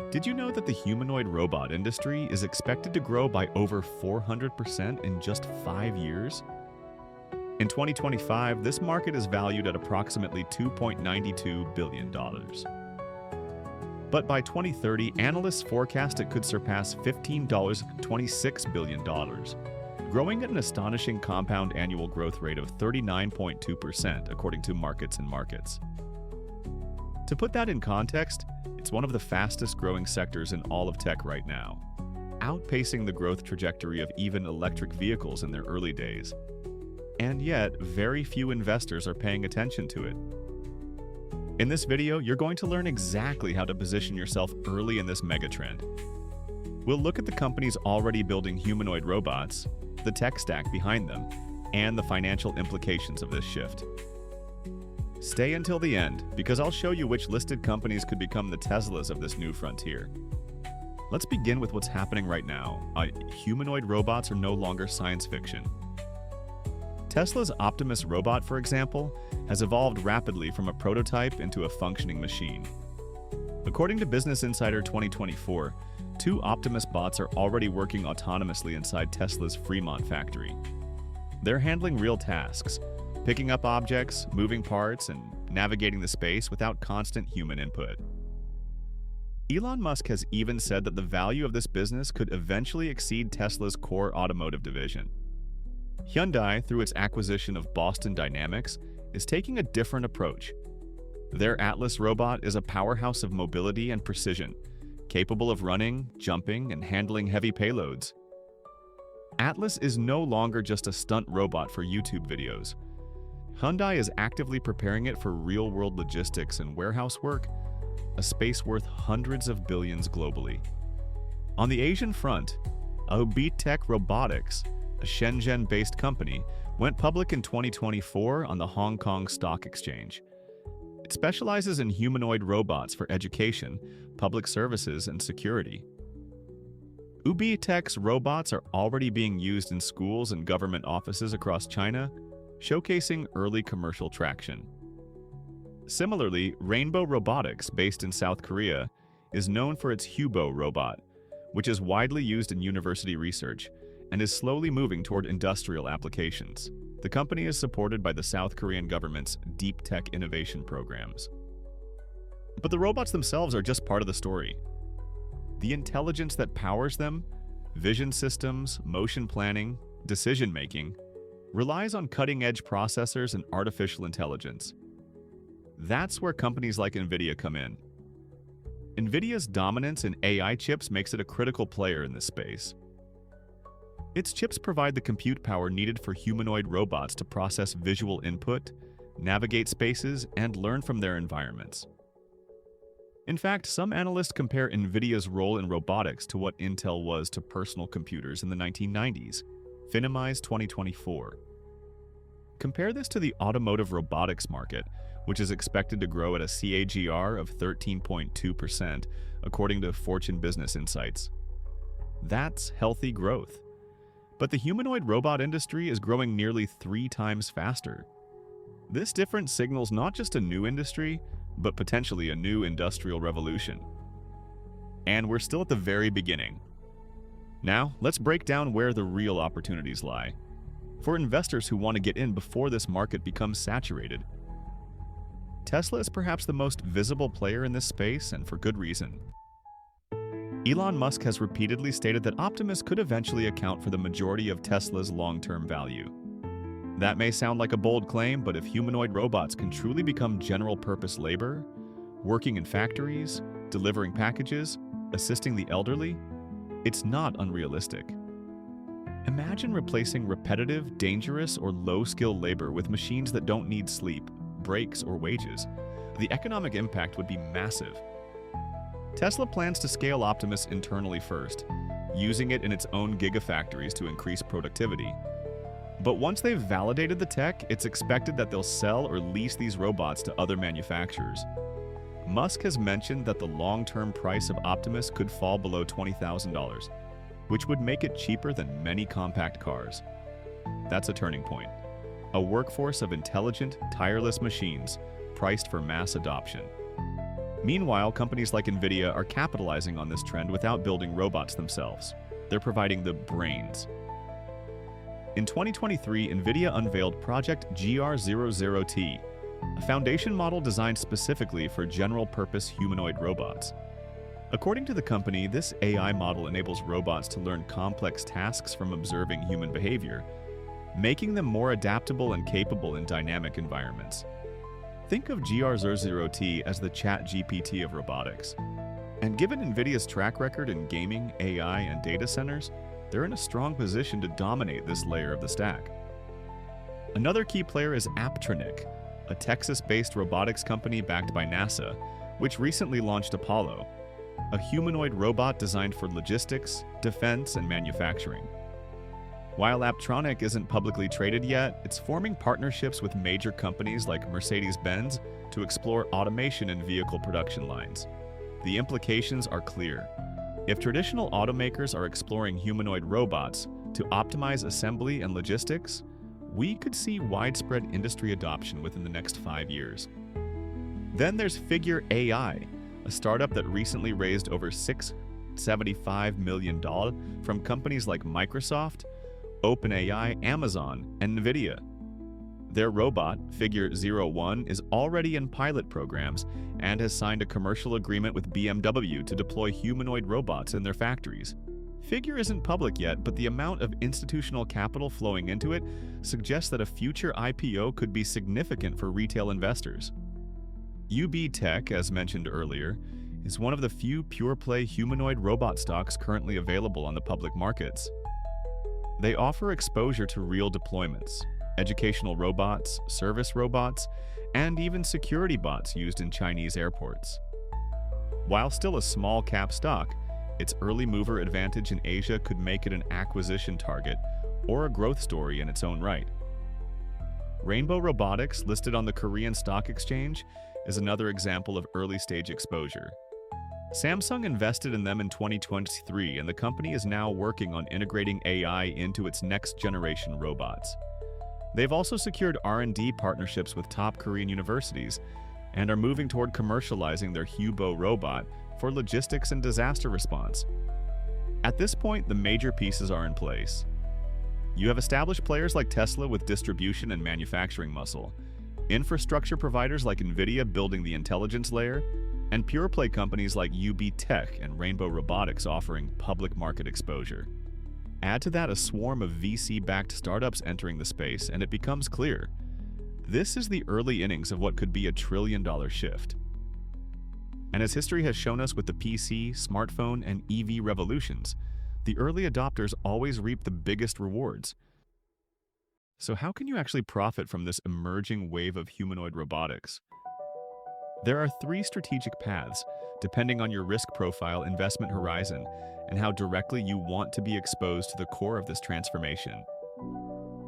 Did you know that the humanoid robot industry is expected to grow by over 400% in just 5 years? In 2025, this market is valued at approximately $2.92 billion. But by 2030, analysts forecast it could surpass $15.26 billion, growing at an astonishing compound annual growth rate of 39.2% according to MarketsandMarkets. To put that in context, it's one of the fastest growing sectors in all of tech right now, outpacing the growth trajectory of even electric vehicles in their early days. And yet, very few investors are paying attention to it. In this video, you're going to learn exactly how to position yourself early in this megatrend. We'll look at the companies already building humanoid robots, the tech stack behind them, and the financial implications of this shift. Stay until the end, because I'll show you which listed companies could become the Teslas of this new frontier. Let's begin with what's happening right now. Humanoid robots are no longer science fiction. Tesla's Optimus robot, for example, has evolved rapidly from a prototype into a functioning machine. According to Business Insider 2024, 2 Optimus bots are already working autonomously inside Tesla's Fremont factory. They're handling real tasks, picking up objects, moving parts, and navigating the space without constant human input. Elon Musk has even said that the value of this business could eventually exceed Tesla's core automotive division. Hyundai, through its acquisition of Boston Dynamics, is taking a different approach. Their Atlas robot is a powerhouse of mobility and precision, capable of running, jumping, and handling heavy payloads. Atlas is no longer just a stunt robot for YouTube videos. Hyundai is actively preparing it for real-world logistics and warehouse work, a space worth hundreds of billions globally. On the Asian front, UBTech Robotics, a Shenzhen-based company, went public in 2024 on the Hong Kong Stock Exchange. It specializes in humanoid robots for education, public services, and security. UBTech's robots are already being used in schools and government offices across China, showcasing early commercial traction. Similarly, Rainbow Robotics, based in South Korea, is known for its Hubo robot, which is widely used in university research and is slowly moving toward industrial applications. The company is supported by the South Korean government's deep tech innovation programs. But the robots themselves are just part of the story. The intelligence that powers them, vision systems, motion planning, decision-making, relies on cutting-edge processors and artificial intelligence. That's where companies like Nvidia come in. Nvidia's dominance in AI chips makes it a critical player in this space. Its chips provide the compute power needed for humanoid robots to process visual input, navigate spaces, and learn from their environments. In fact, some analysts compare Nvidia's role in robotics to what Intel was to personal computers in the 1990s. Finimize 2024. Compare this to the automotive robotics market, which is expected to grow at a CAGR of 13.2%, according to Fortune Business Insights. That's healthy growth. But the humanoid robot industry is growing nearly 3 times faster. This difference signals not just a new industry, but potentially a new industrial revolution. And we're still at the very beginning. Now, let's break down where the real opportunities lie, for investors who want to get in before this market becomes saturated. Tesla is perhaps the most visible player in this space, and for good reason. Elon Musk has repeatedly stated that Optimus could eventually account for the majority of Tesla's long-term value. That may sound like a bold claim, but if humanoid robots can truly become general-purpose labor, working in factories, delivering packages, assisting the elderly, it's not unrealistic. Imagine replacing repetitive, dangerous, or low-skill labor with machines that don't need sleep, breaks, or wages. The economic impact would be massive. Tesla plans to scale Optimus internally first, using it in its own gigafactories to increase productivity. But once they've validated the tech, it's expected that they'll sell or lease these robots to other manufacturers. Musk has mentioned that the long-term price of Optimus could fall below $20,000, which would make it cheaper than many compact cars. That's a turning point. A workforce of intelligent, tireless machines priced for mass adoption. Meanwhile, companies like Nvidia are capitalizing on this trend without building robots themselves. They're providing the brains. In 2023, Nvidia unveiled Project GR00T, a foundation model designed specifically for general-purpose humanoid robots. According to the company, this AI model enables robots to learn complex tasks from observing human behavior, making them more adaptable and capable in dynamic environments. Think of GR00T as the ChatGPT of robotics. And given Nvidia's track record in gaming, AI, and data centers, they're in a strong position to dominate this layer of the stack. Another key player is Aptronic, a Texas-based robotics company backed by NASA, which recently launched Apollo, a humanoid robot designed for logistics, defense, and manufacturing. While Aptronic isn't publicly traded yet, it's forming partnerships with major companies like Mercedes-Benz to explore automation in vehicle production lines. The implications are clear. If traditional automakers are exploring humanoid robots to optimize assembly and logistics, we could see widespread industry adoption within the next 5 years. Then there's Figure AI, a startup that recently raised over $675 million from companies like Microsoft, OpenAI, Amazon, and Nvidia. Their robot, Figure 01, is already in pilot programs and has signed a commercial agreement with BMW to deploy humanoid robots in their factories. Figure isn't public yet, but the amount of institutional capital flowing into it suggests that a future IPO could be significant for retail investors. UBTech, as mentioned earlier, is one of the few pure-play humanoid robot stocks currently available on the public markets. They offer exposure to real deployments, educational robots, service robots, and even security bots used in Chinese airports. While still a small-cap stock, its early mover advantage in Asia could make it an acquisition target or a growth story in its own right. Rainbow Robotics, listed on the Korean Stock Exchange, is another example of early-stage exposure. Samsung invested in them in 2023, and the company is now working on integrating AI into its next-generation robots. They've also secured R&D partnerships with top Korean universities and are moving toward commercializing their Hubo robot for logistics and disaster response. At this point, the major pieces are in place. You have established players like Tesla with distribution and manufacturing muscle, infrastructure providers like Nvidia building the intelligence layer, and pure-play companies like UBTech and Rainbow Robotics offering public market exposure. Add to that a swarm of VC-backed startups entering the space, and it becomes clear. This is the early innings of what could be a trillion-dollar shift. And as history has shown us with the PC, smartphone, and EV revolutions, the early adopters always reap the biggest rewards. So how can you actually profit from this emerging wave of humanoid robotics? There are 3 strategic paths, depending on your risk profile, investment horizon, and how directly you want to be exposed to the core of this transformation.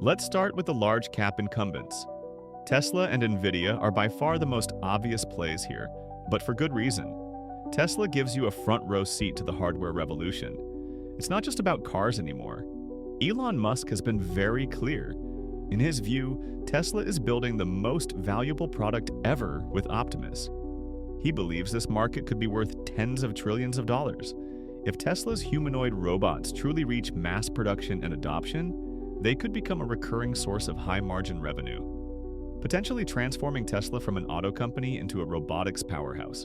Let's start with the large cap incumbents. Tesla and Nvidia are by far the most obvious plays here, but for good reason. Tesla gives you a front row seat to the hardware revolution. It's not just about cars anymore. Elon Musk has been very clear. In his view, Tesla is building the most valuable product ever with Optimus. He believes this market could be worth tens of trillions of dollars. If Tesla's humanoid robots truly reach mass production and adoption, they could become a recurring source of high-margin revenue, potentially transforming Tesla from an auto company into a robotics powerhouse.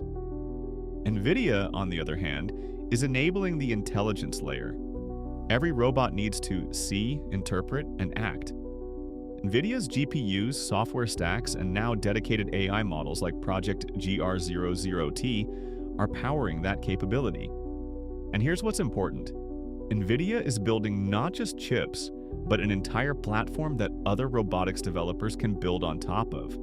Nvidia, on the other hand, is enabling the intelligence layer. Every robot needs to see, interpret, and act. Nvidia's GPUs, software stacks, and now dedicated AI models like Project GR00T are powering that capability. And here's what's important. Nvidia is building not just chips, but an entire platform that other robotics developers can build on top of.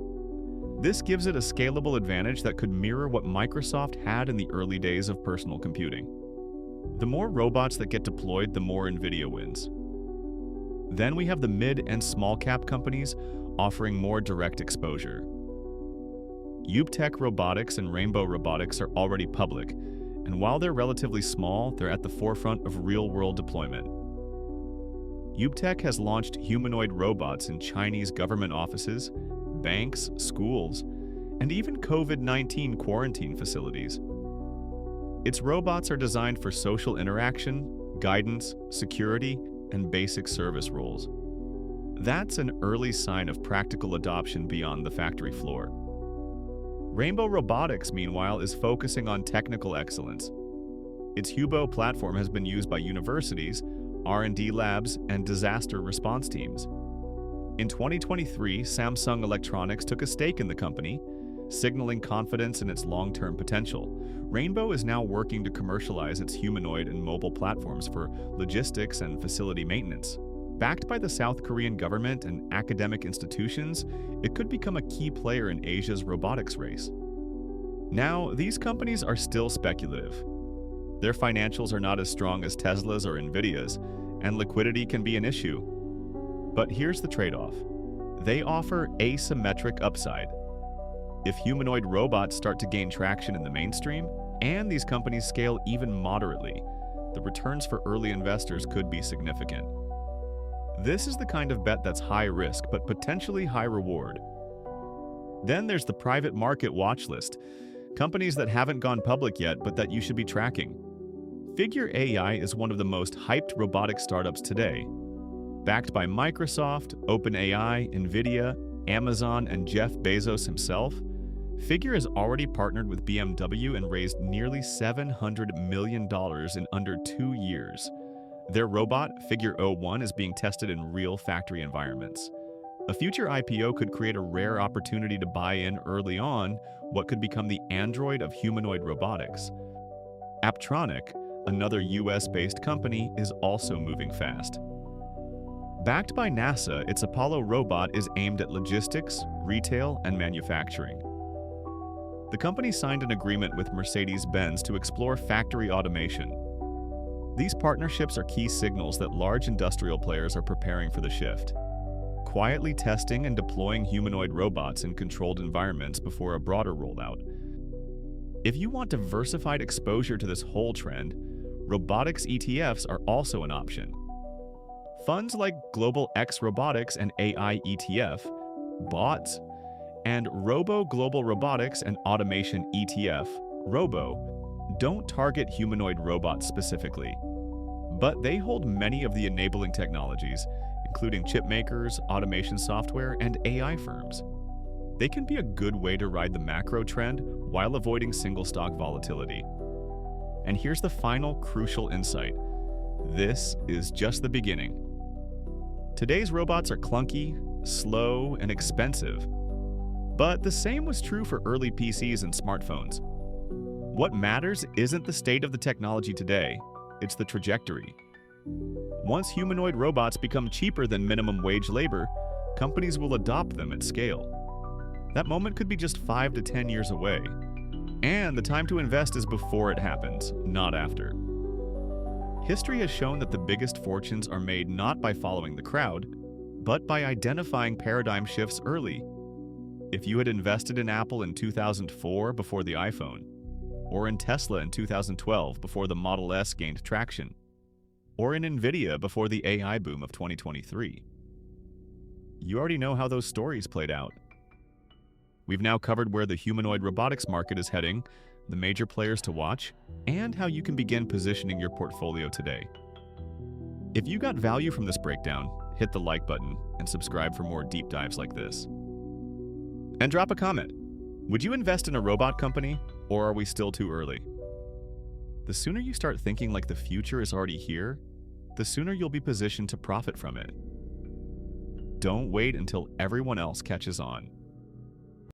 This gives it a scalable advantage that could mirror what Microsoft had in the early days of personal computing. The more robots that get deployed, the more Nvidia wins. Then we have the mid and small cap companies offering more direct exposure. UBTech Robotics and Rainbow Robotics are already public, and while they're relatively small, they're at the forefront of real-world deployment. UBTech has launched humanoid robots in Chinese government offices, banks, schools, and even COVID-19 quarantine facilities. Its robots are designed for social interaction, guidance, security, and basic service roles. That's an early sign of practical adoption beyond the factory floor. Rainbow Robotics, meanwhile, is focusing on technical excellence. Its Hubo platform has been used by universities, R&D labs, and disaster response teams. In 2023, Samsung Electronics took a stake in the company, signaling confidence in its long-term potential. Rainbow is now working to commercialize its humanoid and mobile platforms for logistics and facility maintenance. Backed by the South Korean government and academic institutions, it could become a key player in Asia's robotics race. Now, these companies are still speculative. Their financials are not as strong as Tesla's or Nvidia's, and liquidity can be an issue. But here's the trade-off. They offer asymmetric upside. If humanoid robots start to gain traction in the mainstream, and these companies scale even moderately, the returns for early investors could be significant. This is the kind of bet that's high risk, but potentially high reward. Then there's the private market watchlist, companies that haven't gone public yet, but that you should be tracking. Figure AI is one of the most hyped robotic startups today. Backed by Microsoft, OpenAI, Nvidia, Amazon, and Jeff Bezos himself, Figure has already partnered with BMW and raised nearly $700 million in under 2 years. Their robot, Figure 01, is being tested in real factory environments. A future IPO could create a rare opportunity to buy in early on what could become the Android of humanoid robotics. Aptronic, another US-based company, is also moving fast. Backed by NASA, its Apollo robot is aimed at logistics, retail, and manufacturing. The company signed an agreement with Mercedes-Benz to explore factory automation. These partnerships are key signals that large industrial players are preparing for the shift, quietly testing and deploying humanoid robots in controlled environments before a broader rollout. If you want diversified exposure to this whole trend, robotics ETFs are also an option. Funds like Global X Robotics and AI ETF, BOTS, and Robo Global Robotics and Automation ETF, Robo, don't target humanoid robots specifically, but they hold many of the enabling technologies, including chip makers, automation software, and AI firms. They can be a good way to ride the macro trend while avoiding single stock volatility. And here's the final crucial insight. This is just the beginning. Today's robots are clunky, slow, and expensive. But the same was true for early PCs and smartphones. What matters isn't the state of the technology today, it's the trajectory. Once humanoid robots become cheaper than minimum wage labor, companies will adopt them at scale. That moment could be just 5 to 10 years away. And the time to invest is before it happens, not after. History has shown that the biggest fortunes are made not by following the crowd, but by identifying paradigm shifts early. If you had invested in Apple in 2004 before the iPhone, or in Tesla in 2012 before the Model S gained traction, or in Nvidia before the AI boom of 2023, you already know how those stories played out. We've now covered where the humanoid robotics market is heading, the major players to watch, and how you can begin positioning your portfolio today. If you got value from this breakdown, hit the like button and subscribe for more deep dives like this. And drop a comment. Would you invest in a robot company, or are we still too early? The sooner you start thinking like the future is already here, the sooner you'll be positioned to profit from it. Don't wait until everyone else catches on.